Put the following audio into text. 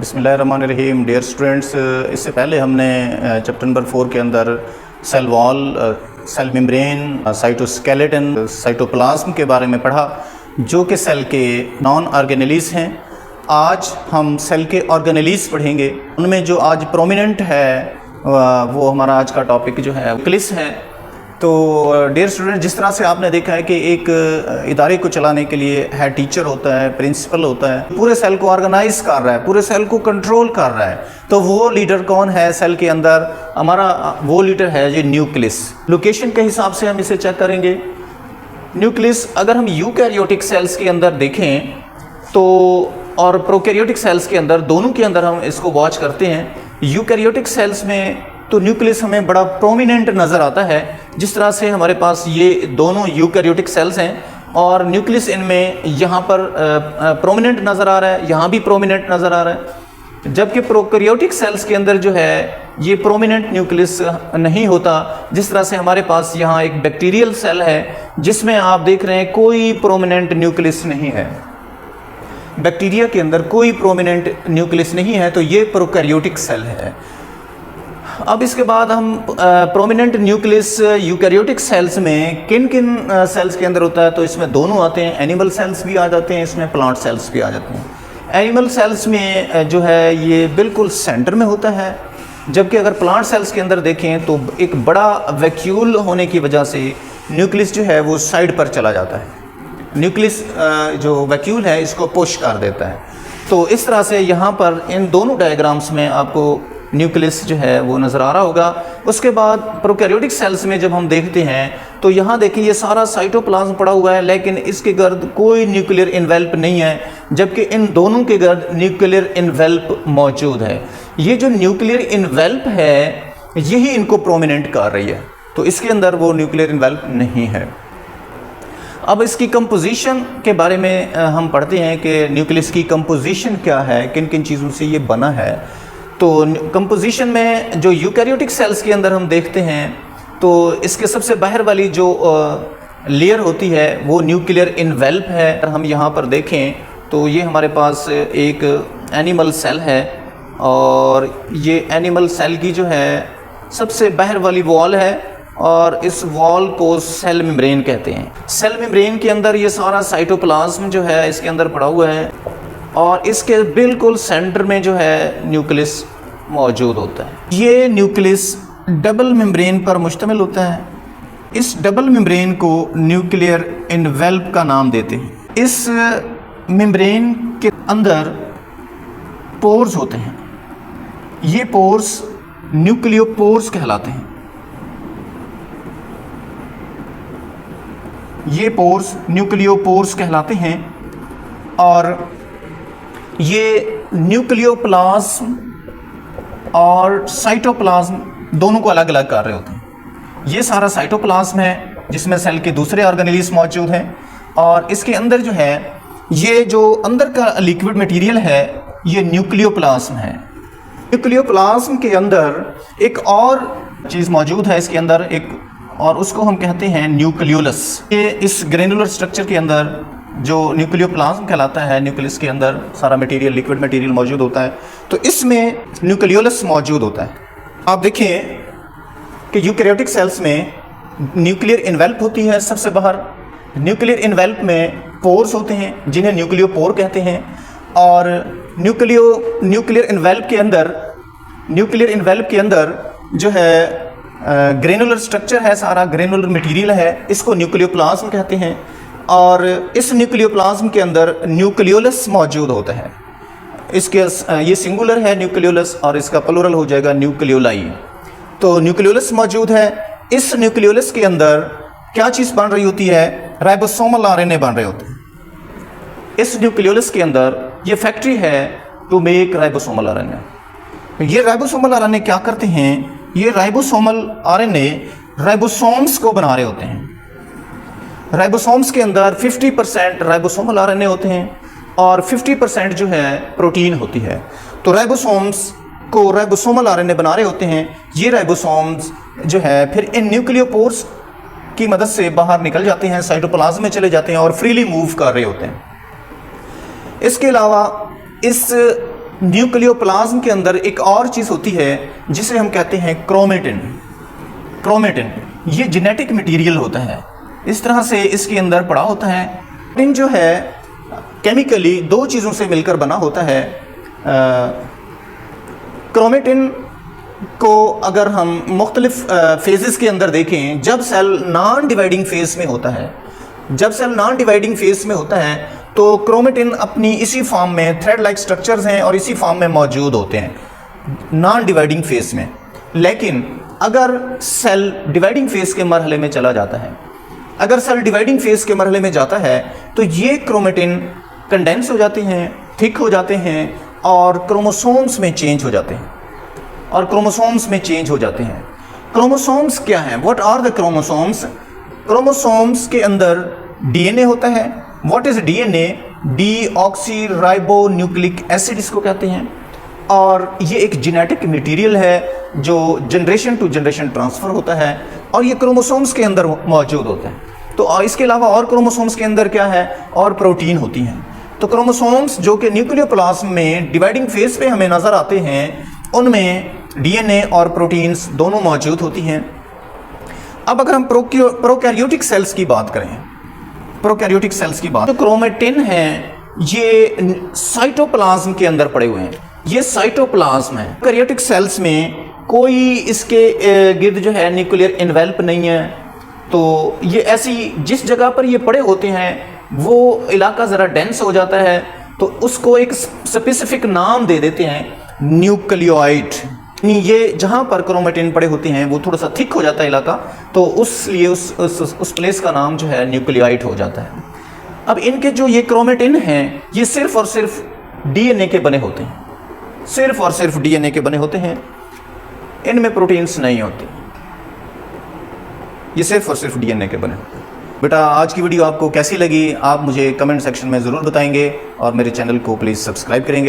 बिस्मिल्लाहिर्रहमानिर्रहीम। Dear students, इससे पहले हमने चैप्टर नंबर 4 के अंदर cell wall, cell membrane, cytoskeleton, cytoplasm के बारे में पढ़ा, जो कि सेल के नॉन ऑर्गेनेलीज हैं। आज हम सेल के ऑर्गेनेलीज पढ़ेंगे। उनमें जो आज प्रोमिनेंट है वो हमारा आज का टॉपिक जो है न्यूक्लियस है। तो डियर स्टूडेंट, जिस तरह से आपने देखा है कि एक इदारे को चलाने के लिए हेड टीचर होता है, प्रिंसिपल होता है, पूरे सेल को ऑर्गेनाइज कर रहा है, पूरे सेल को कंट्रोल कर रहा है, तो वो लीडर कौन है सेल के अंदर? हमारा वो लीडर है जी न्यूक्लियस। लोकेशन के हिसाब से हम इसे चेक करेंगे। न्यूक्लियस अगर हम यूकैरियोटिक सेल्स के अंदर देखें तो, और प्रोकैरियोटिक सेल्स के अंदर, दोनों के अंदर हम इसको वॉच करते हैं। यूकैरियोटिक सेल्स में तो न्यूक्लियस हमें बड़ा प्रोमिनेंट नज़र आता है। जिस तरह से हमारे पास ये दोनों यूकैरियोटिक सेल्स हैं और न्यूक्लियस इनमें यहाँ पर प्रोमिनेंट नज़र आ रहा है, यहाँ भी प्रोमिनेंट नज़र आ रहा है। जबकि प्रोकैरियोटिक सेल्स के अंदर जो है ये प्रोमिनेंट न्यूक्लियस नहीं होता। जिस तरह से हमारे पास यहाँ एक बैक्टीरियल सेल है जिसमें आप देख रहे हैं कोई प्रोमिनेंट न्यूक्लियस नहीं है। बैक्टीरिया के अंदर कोई प्रोमिनेंट न्यूक्लियस नहीं है, तो ये प्रोकैरियोटिक सेल है। अब इसके बाद हम प्रोमिनेंट न्यूक्लियस यूकैरियोटिक सेल्स में किन किन सेल्स के अंदर होता है, तो इसमें दोनों आते हैं। एनिमल सेल्स भी आ जाते हैं, इसमें प्लांट सेल्स भी आ जाते हैं। एनिमल सेल्स में जो है ये बिल्कुल सेंटर में होता है, जबकि अगर प्लांट सेल्स के अंदर देखें तो एक बड़ा वैक्यूल होने की वजह से न्यूक्लियस जो है वो साइड पर चला जाता है। न्यूक्लियस जो वैक्यूल है इसको पुश कर देता है। तो इस तरह से यहाँ पर इन दोनों डायग्राम्स में आपको न्यूक्लियस जो है वो नज़र आ रहा होगा। उसके बाद प्रोकैरियोटिक सेल्स में जब हम देखते हैं तो यहाँ देखिए ये सारा साइटोप्लाज्म पड़ा हुआ है, लेकिन इसके गर्द कोई न्यूक्लियर इन्वेल्प नहीं है, जबकि इन दोनों के गर्द न्यूक्लियर इन्वेल्प मौजूद है। ये जो न्यूक्लियर इन्वेल्प है यही इनको प्रोमिनेंट कर रही है, तो इसके अंदर वो न्यूक्लियर इन्वेल्प नहीं है। अब इसकी कंपोजिशन के बारे में हम पढ़ते हैं कि न्यूक्लियस की कंपोजिशन क्या है, किन किन चीज़ों से ये बना है। तो कंपोजिशन में जो यूकैरियोटिक सेल्स के अंदर हम देखते हैं तो इसके सबसे बाहर वाली जो लेयर होती है वो न्यूक्लियर इन्वेल्प है। अगर हम यहाँ पर देखें तो ये हमारे पास एक एनिमल सेल है और ये एनिमल सेल की जो है सबसे बाहर वाली वॉल है और इस वॉल को सेल मेम्ब्रेन कहते हैं। सेल मेम्ब्रेन के अंदर ये सारा साइटोप्लाज्म जो है इसके अंदर पड़ा हुआ है और इसके बिल्कुल सेंटर में जो है न्यूक्लियस मौजूद होता है। ये न्यूक्लियस डबल मेम्ब्रेन पर मुश्तमिल होता है। इस डबल मेम्ब्रेन को न्यूक्लियर इन्वेल्प का नाम देते हैं। इस मेम्ब्रेन के अंदर पोर्स होते हैं। ये पोर्स न्यूक्लियोपोर्स कहलाते हैं। ये पोर्स न्यूक्लियोपोर्स कहलाते हैं और ये न्यूक्लियोप्लाज्म और साइटोप्लाज्म दोनों को अलग अलग कर रहे होते हैं। ये सारा साइटोप्लाज्म है जिसमें सेल के दूसरे ऑर्गेनेलीज मौजूद हैं और इसके अंदर जो है ये जो अंदर का लिक्विड मटेरियल है ये न्यूक्लियोप्लाज्म है। न्यूक्लियोप्लाज्म के अंदर एक और चीज़ मौजूद है इसके अंदर एक, और उसको हम कहते हैं न्यूक्लियोलस। ये इस ग्रेनुलर स्ट्रक्चर के अंदर जो न्यूक्लियोप्लाज्म कहलाता है, न्यूक्लियस के अंदर सारा मटेरियल, लिक्विड मटेरियल मौजूद होता है, तो इसमें न्यूक्लियोलस मौजूद होता है। आप देखें कि यूकैरियोटिक सेल्स में न्यूक्लियर इन्वेल्प होती है सबसे बाहर। न्यूक्लियर इन्वेल्प में पोर्स होते हैं जिन्हें न्यूक्लियोपोर कहते हैं और न्यूक्लियर इन्वेल्प के अंदर जो है ग्रेनुलर स्ट्रक्चर है, सारा ग्रेनुलर मटेरियल है, इसको न्यूक्लियोप्लाज्म कहते हैं और इस न्यूक्लियोप्लाज्म के अंदर न्यूक्लियोलस मौजूद होता है। इसके ये सिंगुलर है न्यूक्लियोलस और इसका प्लूरल हो जाएगा न्यूक्लियोलाई। तो न्यूक्लियोलस मौजूद है। इस न्यूक्लियोलस के अंदर क्या चीज़ बन रही होती है? राइबोसोमल आरएनए बन रहे होते हैं। इस न्यूक्लियोलस के अंदर ये फैक्ट्री है टू मेक राइबोसोमल आरएनए। ये राइबोसोमल आरएनए क्या करते हैं? ये राइबोसोमल आरएनए राइबोसोम्स को बना रहे होते हैं। राइबोसोम्स के अंदर 50% राइबोसोमल आरएनए होते हैं और 50% जो है प्रोटीन होती है। तो राइबोसोम्स को राइबोसोमल आरएनए बना रहे होते हैं। ये राइबोसोम्स जो है फिर इन न्यूक्लियोपोर्स की मदद से बाहर निकल जाते हैं, साइटोप्लाज्म में चले जाते हैं और फ्रीली मूव कर रहे होते हैं। इसके अलावा इस न्यूक्लियोप्लाज्म के अंदर एक और चीज़ होती है जिसे हम कहते हैं क्रोमेटिन। क्रोमेटिन ये जेनेटिक मटेरियल होता है, इस तरह से इसके अंदर पड़ा होता है। क्रोमेटिन जो है केमिकली दो चीज़ों से मिलकर बना होता है। क्रोमेटिन को अगर हम मुख्तलिफ फेजेस के अंदर देखें, जब सेल नॉन डिवाइडिंग फेज में होता है, जब सेल नॉन डिवाइडिंग फेज में होता है तो क्रोमेटिन अपनी इसी फॉर्म में, थ्रेड लाइक स्ट्रक्चर्स हैं और इसी फॉर्म में मौजूद होते हैं नॉन डिवाइडिंग फेज में। लेकिन अगर सेल डिवाइडिंग फेज के मरहले में चला जाता है, अगर सेल डिवाइडिंग फेज के मरहले में जाता है तो ये क्रोमेटिन कंडेंस हो जाते हैं, थिक हो जाते हैं और क्रोमोसोम्स में चेंज हो जाते हैं, और क्रोमोसोम्स में चेंज हो जाते हैं। क्रोमोसोम्स क्या हैं? What are the chromosomes? Chromosomes के अंदर डीएनए होता है। What is DNA? Deoxyribonucleic acid इसको कहते हैं, और ये एक जेनेटिक मटेरियल है जो जनरेशन टू जनरेशन ट्रांसफ़र होता है और ये क्रोमोसोम्स के अंदर मौजूद होता है। तो इसके अलावा और क्रोमोसोम्स के अंदर क्या है? और प्रोटीन होती हैं। तो क्रोमोसोम्स जो कि न्यूक्लियोप्लाज्म में डिवाइडिंग फेज पे हमें नज़र आते हैं, उनमें डीएनए और प्रोटीन्स दोनों मौजूद होती हैं। अब अगर हम प्रोकैरियोटिक सेल्स की बात करें, प्रोकैरियोटिक सेल्स की बात, जो क्रोमेटिन है ये साइटोप्लाज्म के अंदर पड़े हुए हैं, ये साइटोप्लाज्म है। प्रोकैरियोटिक सेल्स में कोई इसके गिर्द जो है न्यूक्लियर एनवेल्प नहीं है, तो ये ऐसी जिस जगह पर ये पड़े होते हैं वो इलाका ज़रा डेंस हो जाता है, तो उसको एक स्पेसिफिक नाम दे देते हैं, न्यूक्लियोइड। ये जहाँ पर क्रोमेटिन पड़े होते हैं वो थोड़ा सा थिक हो जाता है इलाका, तो उसलिए उस प्लेस का नाम जो है न्यूक्लियोइड हो जाता है। अब इनके जो ये क्रोमेटिन हैं ये सिर्फ और सिर्फ डीएनए के बने होते हैं, सिर्फ और सिर्फ डीएनए के बने होते हैं, इनमें प्रोटीन्स नहीं होते, ये सिर्फ और सिर्फ डीएनए के बने होते हैं। बेटा आज की वीडियो आपको कैसी लगी आप मुझे कमेंट सेक्शन में ज़रूर बताएंगे और मेरे चैनल को प्लीज़ सब्सक्राइब करेंगे।